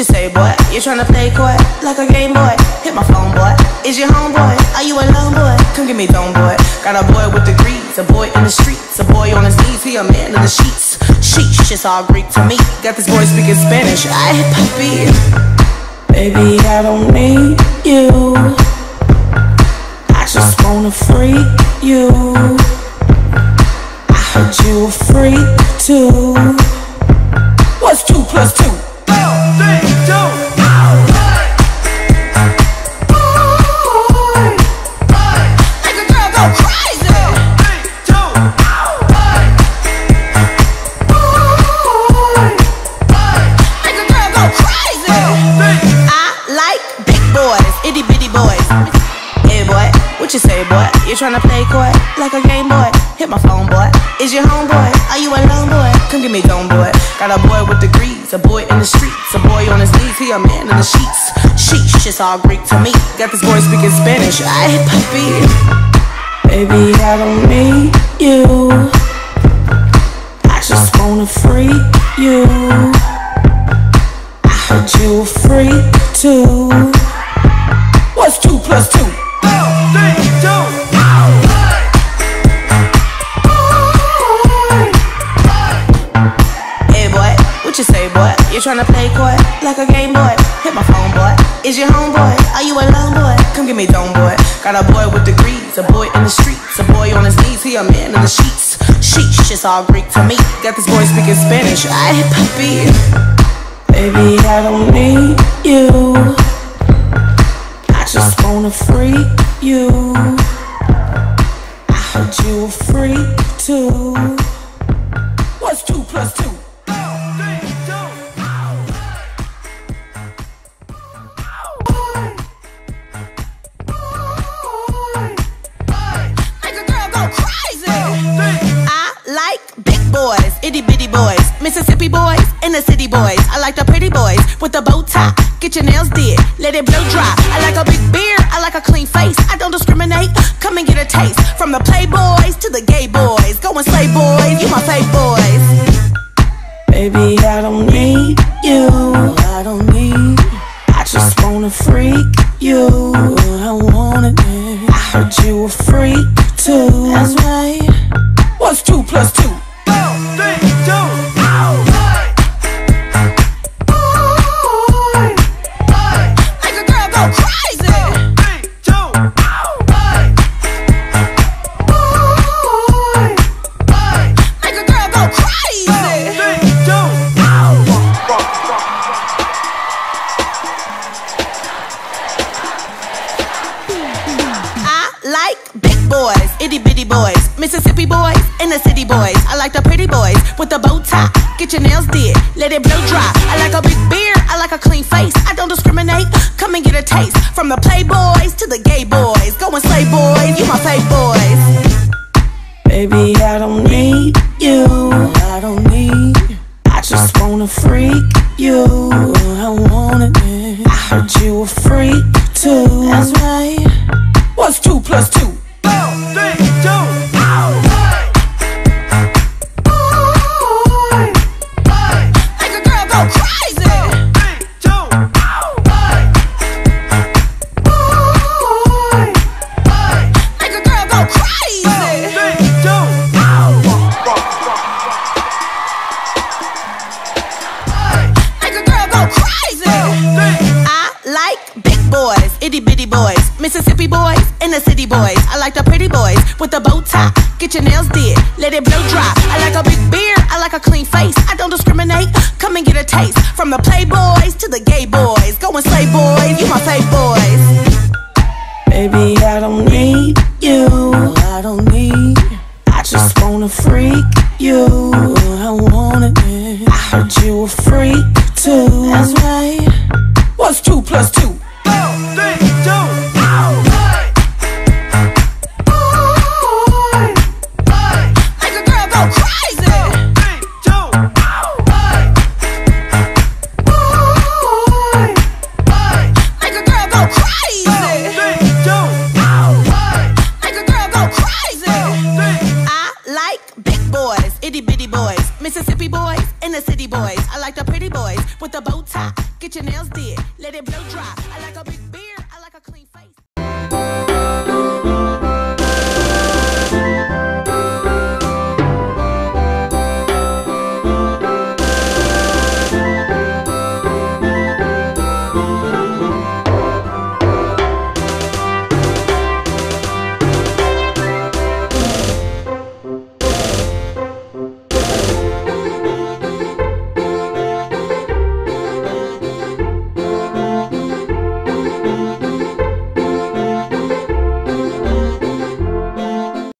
you say, boy? You tryna play coy like a game boy? Hit my phone, boy. Is your homeboy? Are you alone, boy? Come get me dome, boy. Got a boy with degrees, a boy in the streets, a boy on his knees, he a man in the sheets. Sheesh, it's all Greek to me. Got this boy speaking Spanish. Ay, papi. Baby, I don't need you. I just wanna freak you. I heard you a freak too. What's 2 plus 2? 4, 3, 2. Make a girl go crazy. 3, 2. Make a girl go crazy. I like big boys, itty bitty boys. Hey boy, what you say, boy? You tryna play coy like a game boy? Hit my phone, boy. Is your homeboy? Are you alone, boy? Come get me dome, boy. Got a boy with degrees, a boy in the streets, a boy on his knees, he a man in the sheets. Sheesh, it's all Greek to me. Got this boy speaking Spanish. Ay, papi. Baby, I don't need you. I just wanna freak you. I heard you a freak too. What's 2 plus 2? 4, 3, 2. What you say, boy? You tryna play coy like a game boy? Hit my phone, boy. Is your homeboy? Are you alone, boy? Come get me dome, boy. Got a boy with degrees, a boy in the streets, a boy on his knees, he a man in the sheets. Sheesh, it's all Greek to me. Got this boy speaking Spanish. Ay, papi. Baby, I don't need you. I just wanna freak you. I heard you a freak too. What's 2 plus 2? Boys, itty bitty boys, Mississippi boys, and the city boys. I like the pretty boys with the bow tie. Get your nails did, let it blow dry. I like a big beard, I like a clean face. I don't discriminate, come and get a taste. From the playboys to the gay boys, go and slay boys, you my fave boys. Baby, I don't need you. I don't need. I just wanna freak you. I want it. I heard you a freak too. That's right. What's 2 plus 2? 4, 3, 2. Make a girl go crazy. 3, 2. Make a girl go crazy. 3, 2. I like big boys, itty bitty boys, Mississippi boys, and the city boys. I like the pretty boys with the bow tie. Get your nails did, let it blow dry. I like a big beard, I like a clean face. I don't discriminate, come and get a taste. From the playboys to the gay boys, go and slay boys, you my fave boys. Baby, I don't need you. I don't need. I just wanna freak you. I want it. I heard you a freak too. That's right. What's 2 plus 2? 4, 3, 2. Make a girl go crazy. 3, 2. Make a girl go crazy. 3, 2. Make a girl go crazy. I like big boys, itty bitty boys, Mississippi boys, and the city boys. I like the pretty boys with the bow tie. Get your nails did, let it blow dry. I like a big beard, I like a clean face. I don't discriminate, come and get a taste. From the playboys to the gay boys, go and slay boys, you my fave boys. Baby, I don't need you. I don't need. I just wanna freak you. I want it. I heard you a freak too. That's right. What's 2 plus 2? 4, 3, 2. Make a girl go crazy. 3, 2. Make a girl go crazy. 3, 2. Make a girl go crazy. I like big boys, itty bitty boys, Mississippi boys, and the city boys. I like the pretty boys with the bow tie. Get get your nails did, let it blow dry. I like